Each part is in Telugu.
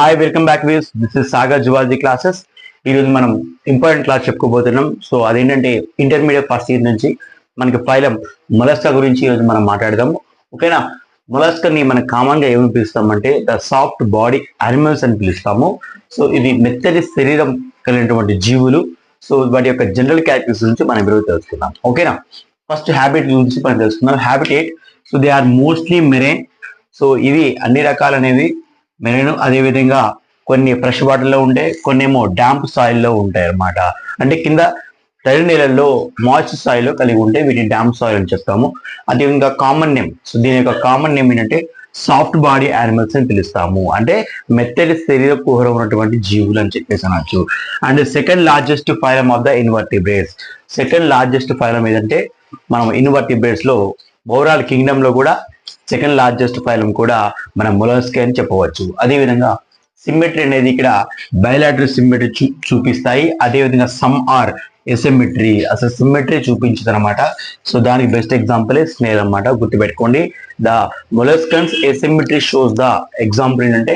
Hi welcome back with this is Sagar zoology classes. ఈరోజు మనం ఇంపార్టెంట్ క్లాస్ చెప్పుకోబోతున్నాం. సో అదేంటంటే ఇంటర్మీడియట్ ఫస్ట్ ఇయర్ నుంచి మనకి ఫైలం మొలస్కా గురించి ఈరోజు మనం మాట్లాడదాము. ఓకేనా? మొలస్కాని మనం కామన్ గా ఏమని పిలుస్తామంటే ద సాఫ్ట్ బాడీ యానిమల్స్ అని పిలుస్తాము. సో ఇది మెత్తటి శరీరం కలిగినటువంటి జీవులు. సో వాటి యొక్క జనరల్ క్యారెక్టర్స్ గురించి మనం ఈరోజు తెలుసుకుందాం. ఓకేనా? ఫస్ట్ హ్యాబిట్ గురించి మనం తెలుసుకుందాం. Habitat, so they are mostly marine. So ఇవి అన్ని రకాలనేవి మెరైన్. అదేవిధంగా కొన్ని ఫ్రెష్ వాటర్లో ఉంటాయి, కొన్ని ఏమో డ్యాంప్ సాయిల్లో ఉంటాయి అన్నమాట. అంటే కింద తడి నీళ్ళల్లో మాయిస్ట్ సాయిల్లో కలిగి ఉంటే వీటిని డ్యాంప్ సాయిల్ అని చెప్తాము. అదేవిధంగా కామన్ నేమ్, సో దీని యొక్క కామన్ నేమ్ ఏంటంటే సాఫ్ట్ బాడీ యానిమల్స్ అని పిలుస్తాము. అంటే మెత్తటి శరీర కుహరం ఉన్నటువంటి జీవులు అని చెప్పేసి అనొచ్చు. And second largest phylum of the invertebrates. Second largest phylum ఏదంటే మనం ఇన్వర్టిబ్రేట్స్ లో ఓవరాల్ కింగ్డమ్ లో కూడా సెకండ్ లార్జెస్ట్ ఫైలం కూడా మనం మొలస్కా అని చెప్పవచ్చు. అదేవిధంగా సిమ్మెట్రీ అనేది ఇక్కడ బయలాటరల్ సిమ్మెట్రీ చూపిస్తాయి. అదేవిధంగా సమ్ ఆర్ ఎసిమెట్రీ, అసలు సిమ్మెట్రీ చూపించదు అనమాట. సో దానికి బెస్ట్ ఎగ్జాంపుల్ స్నేల్ అనమాట, గుర్తుపెట్టుకోండి. The molluscans asymmetry shows the example ఏంటంటే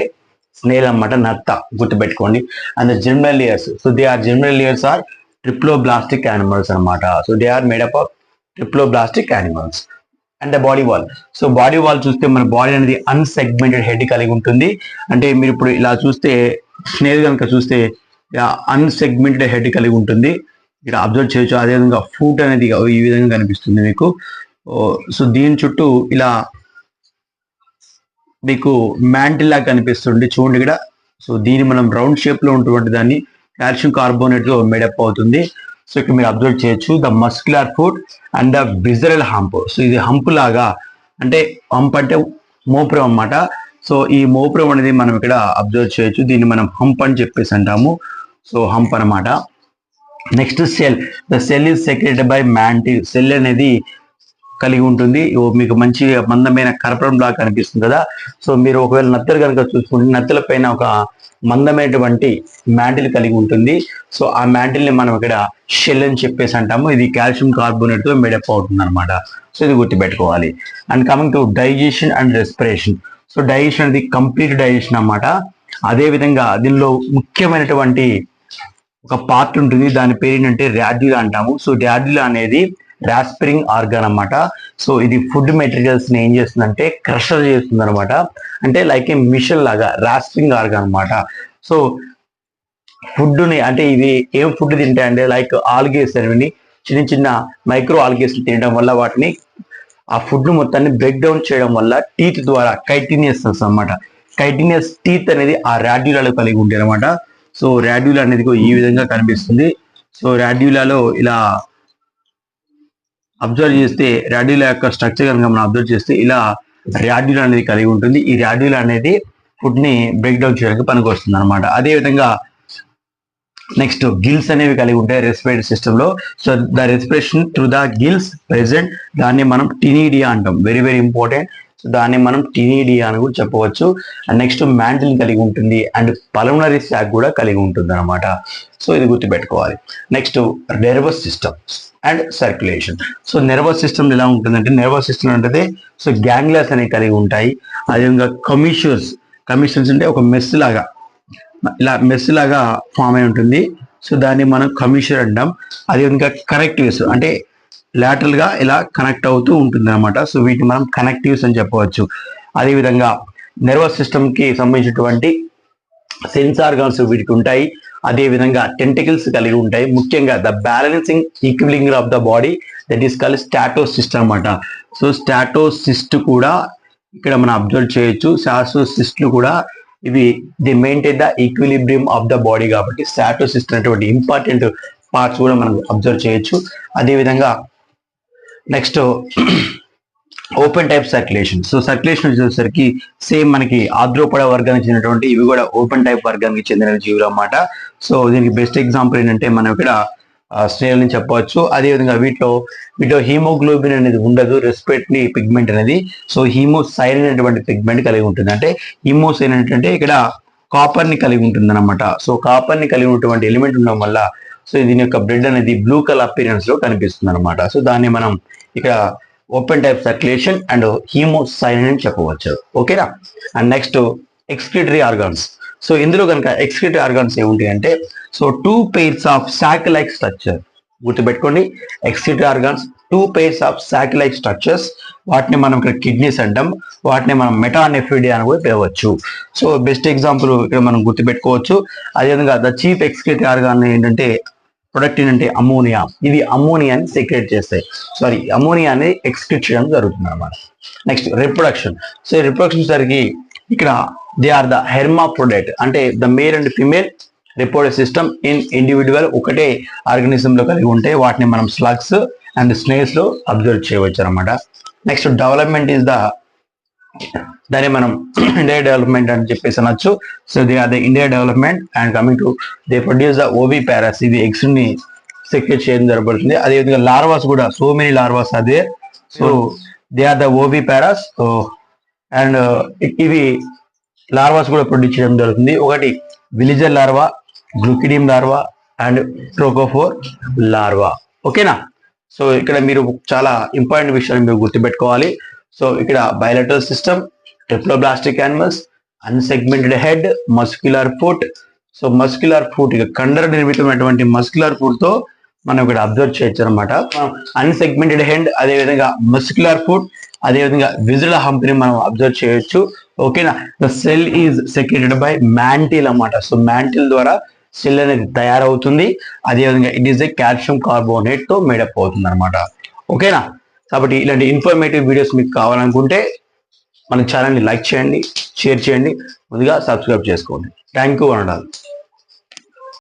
స్నేల్ అనమాట, నత్త, గుర్తుపెట్టుకోండి. And the germinal layers, so they are germinal layers are triploblastic animals అనమాట. So they are made up of triploblastic animals. And the body wall, so body wall చూస్తే మన బాడీ అనేది అన్సెగ్మెంటెడ్ హెడ్ కలిగి ఉంటుంది. అంటే మీరు ఇప్పుడు ఇలా చూస్తే స్నేల్ కనుక చూస్తే అన్సెగ్మెంటెడ్ హెడ్ కలిగి ఉంటుంది, ఇక్కడ అబ్జర్వ్ చేయొచ్చు. అదేవిధంగా ఫూట్ అనేది ఈ విధంగా కనిపిస్తుంది మీకు. సో దీని చుట్టూ ఇలా మీకు మ్యాంటిల్ లాగా కనిపిస్తుంది చూడండి ఇక్కడ. సో దీన్ని మనం రౌండ్ షేప్ లో ఉన్నటువంటి దాన్ని కాల్షియం కార్బోనేట్ తో మేడప్ అవుతుంది. సో ఇక్కడ మీరు అబ్జర్వ్ చేయొచ్చు the muscular foot and the visceral hump. So ఇది హంప్ లాగా, అంటే హంప్ అంటే మోపురం అన్నమాట. సో ఈ మోపురం అనేది మనం ఇక్కడ అబ్జర్వ్ చేయొచ్చు. దీన్ని మనం హంప్ అని చెప్పేసి అంటాము. సో హంప్ అనమాట. Next cell, the cell is secreted by mantle. Cell అనేది కలిగి ఉంటుంది. మీకు మంచి మందమైన కర్పరం లాగా కనిపిస్తుంది కదా. సో మీరు ఒకవేళ నత్తలు కనుక చూసుకుంటే నత్తల పైన ఒక మందమైనటువంటి మ్యాంటిల్ కలిగి ఉంటుంది. సో ఆ మ్యాంటిల్ ని మనం ఇక్కడ షెల్ అని చెప్పేసి అంటాము. ఇది కాల్షియం కార్బోనేట్ తో మేడప్ అవుతుంది అనమాట. సో ఇది గుర్తుపెట్టుకోవాలి. And coming to digestion and respiration. So digestion అనేది కంప్లీట్ డైజెషన్ అన్నమాట. అదే విధంగా దీనిలో ముఖ్యమైనటువంటి ఒక పార్ట్ ఉంటుంది, దాని పేరు ఏంటంటే ర్యాడ్యులా అంటాము. సో ర్యాడ్యులా అనేది రాస్పిరింగ్ ఆర్గాన్ అన్నమాట. సో ఇది ఫుడ్ మెటీరియల్స్ ని ఏం చేస్తుందంటే క్రషర్ చేస్తుంది అనమాట. అంటే లైక్ ఏ మిషన్ లాగా రాస్పిరింగ్ ఆర్గాన్ అనమాట. సో ఫుడ్ ని, అంటే ఇవి ఏం ఫుడ్ తింటాయంటే లైక్ ఆల్గేస్ అనేవి చిన్న చిన్న మైక్రో ఆల్గేస్ తినడం వల్ల వాటిని ఆ ఫుడ్ మొత్తాన్ని బ్రేక్ డౌన్ చేయడం వల్ల టీత్ ద్వారా కైటినియస్ అనమాట. కైటినియస్ టీత్ అనేది ఆ రాడ్యులాలో కలిగి ఉంటాయి అనమాట. సో రాడ్యులా అనేది ఈ విధంగా కనిపిస్తుంది. సో రాడ్యులాలో ఇలా అబ్జర్వ్ చేస్తే రాడ్యులా యొక్క స్ట్రక్చర్ కనుక మనం అబ్జర్వ్ చేస్తే ఇలా రాడ్యులా అనేది కలిగి ఉంటుంది. ఈ రాడ్యులా అనేది ఫుడ్ ని బ్రేక్ డౌన్ చేయడానికి పనికి వస్తుంది అనమాట. అదే విధంగా నెక్స్ట్ గిల్స్ అనేవి కలిగి ఉంటాయి రెస్పిరేటరీ సిస్టమ్ లో. So the respiration through the gills present, దాన్ని మనం టినీడియా అంటాం. Very very important. సో దాన్ని మనం టినీడియా అని కూడా చెప్పవచ్చు. అండ్ నెక్స్ట్ మ్యాంటిల్ కలిగి ఉంటుంది అండ్ పల్మనరీ సాక్ కూడా కలిగి ఉంటుంది అనమాట. సో ఇది గుర్తుపెట్టుకోవాలి. Next nervous system and circulation. So nervous system ఎలా ఉంటుందంటే, నర్వస్ సిస్టమ్ అంటే సో గ్యాంగ్లియాస్ అనేవి కలిగి ఉంటాయి. అదేవిధంగా కమిషన్స్ అంటే ఒక మెస్ లాగా, ఇలా మెస్ లాగా ఫామ్ అయి ఉంటుంది. సో దాన్ని మనం కమిషన్ అంటాం. అదేవిధంగా కనెక్టివ్స్ అంటే లాటరల్ గా ఇలా కనెక్ట్ అవుతూ ఉంటుంది అనమాట. సో వీటిని మనం కనెక్టివ్స్ అని చెప్పవచ్చు. అదేవిధంగా నర్వస్ సిస్టమ్ కి సంబంధించినటువంటి సెన్స్ ఆర్గాన్స్ వీటికి ఉంటాయి. అదే విధంగా టెంటికల్స్ కలిగి ఉంటాయి. ముఖ్యంగా the balancing equalling of the body, that is called statocyst అనమాట. సో స్టాటోసిస్ట్ కూడా ఇక్కడ మనం అబ్జర్వ్ చేయొచ్చు. స్టాటోసిస్ట్లు కూడా ఇవి the maintain the equilibrium of the body, కాబట్టి స్టాటోసిస్ట్ అనేటువంటి ఇంపార్టెంట్ పార్ట్స్ కూడా మనం అబ్జర్వ్ చేయొచ్చు. అదేవిధంగా next open type circulation. So circulation వచ్చేసరికి సేమ్ మనకి ఆర్థ్రోపోడా వర్గానికి చెందినటువంటి ఇవి కూడా ఓపెన్ టైప్ వర్గానికి చెందిన జీవులు అన్నమాట. సో దీనికి బెస్ట్ ఎగ్జాంపుల్ ఏంటంటే మనం ఇక్కడ స్నేల్ అని చెప్పవచ్చు. అదేవిధంగా వీటిలో హీమోగ్లోబిన్ అనేది ఉండదు, రెస్పిరేటరీ పిగ్మెంట్ అనేది. సో హీమోసైన్ అనేటువంటి పిగ్మెంట్ కలిగి ఉంటుంది. అంటే హీమోసైన్ అంటే ఇక్కడ కాపర్ ని కలిగి ఉంటుంది అనమాట. సో కాపర్ ని కలిగి ఉన్నటువంటి ఎలిమెంట్ ఉండడం వల్ల సో దీని యొక్క బ్లడ్ అనేది బ్లూ కలర్ అపీరెన్స్ లో కనిపిస్తుంది అనమాట. సో దాన్ని మనం ఇక్కడ open type circulation and haemocyanin అని చెప్పవచ్చు. ఓకేనా? And next excretory organs. So ఇందులో కనుక ఎక్స్క్రీటరీ ఆర్గాన్స్ ఏముంటాయి అంటే so 2 pairs of sac like structure. గుర్తుపెట్టుకోండి, excretory organs 2 pairs of sac like structures. వాటిని మనం ఇక్కడ కిడ్నీస్ అంటాం, వాటిని మనం మెటానెఫ్రిడి అని కూడా పిలవచ్చు. సో బెస్ట్ ఎగ్జాంపుల్ ఇక్కడ మనం గుర్తుపెట్టుకోవచ్చు. అదేవిధంగా ద చీఫ్ ఎక్స్క్రీటరీ ఆర్గాన్ ఏంటంటే ప్రొడక్ట్ ఏంటంటే అమోనియా. ఇవి అమోనియాని సెక్రేట్ చేస్తాయి. సారీ, అమోనియాని ఎక్స్క్రీట్ చేయడం జరుగుతుంది అన్నమాట. Next reproduction. సో రిప్రొడక్షన్ సరికి ఇక్కడ దే ఆర్ ద హెర్మాఫ్రోడైట్, అంటే the male and female reproductive system in individual ఒకటే ఆర్గానిజం లో కలిగి ఉంటే వాటిని మనం స్లగ్స్ అండ్ స్నేక్స్ లో అబ్జర్వ్ చేయవచ్చు అనమాట. నెక్స్ట్ డెవలప్మెంట్ ఈస్ ద, దాన్ని మనం ఇండియా డెవలప్మెంట్ అని చెప్పేసి అనొచ్చు. So they are the India development and coming to they produce the oviparous. ఇవి ఎగ్స్ ని సెక్రెట్ చేయడం జరగబడుతుంది. అదేవిధంగా లార్వాస్ కూడా, so many larvas are there. So they are the oviparous. So and ఇవి లార్వాస్ కూడా ప్రొడ్యూస్ చేయడం జరుగుతుంది. ఒకటి veliger larva, glochidium larva and trochophore larva. ఓకేనా? సో ఇక్కడ మీరు చాలా ఇంపార్టెంట్ విషయాలు మీరు గుర్తుపెట్టుకోవాలి. సో ఇక్కడ bilateral system, triploblastic animals, unsegmented head, muscular foot. So muscular foot ఇక కండర నిర్మితమైనటువంటి మస్క్యులర్ ఫుట్ తో మనం ఇక్కడ అబ్జర్వ్ చేయొచ్చు అనమాట. అన్సెగ్మెంటెడ్ హెడ్, అదేవిధంగా మస్క్యులర్ ఫుట్, అదేవిధంగా విజువల్ హంప్ని మనం అబ్జర్వ్ చేయొచ్చు. ఓకేనా? The cell is secreted by mantle అన్నమాట. సో మ్యాంటిల్ ద్వారా సెల్ అనేది తయారవుతుంది. అదేవిధంగా it is a calcium carbonate తో మేడప్ అవుతుంది అనమాట. ఓకేనా? కాబట్టి ఇలాంటి ఇన్ఫర్మేటివ్ వీడియోస్ మీకు కావాలనుకుంటే మన ఛానల్ని లైక్ చేయండి, షేర్ చేయండి, ముందుగా సబ్స్క్రైబ్ చేసుకోండి. Thank you.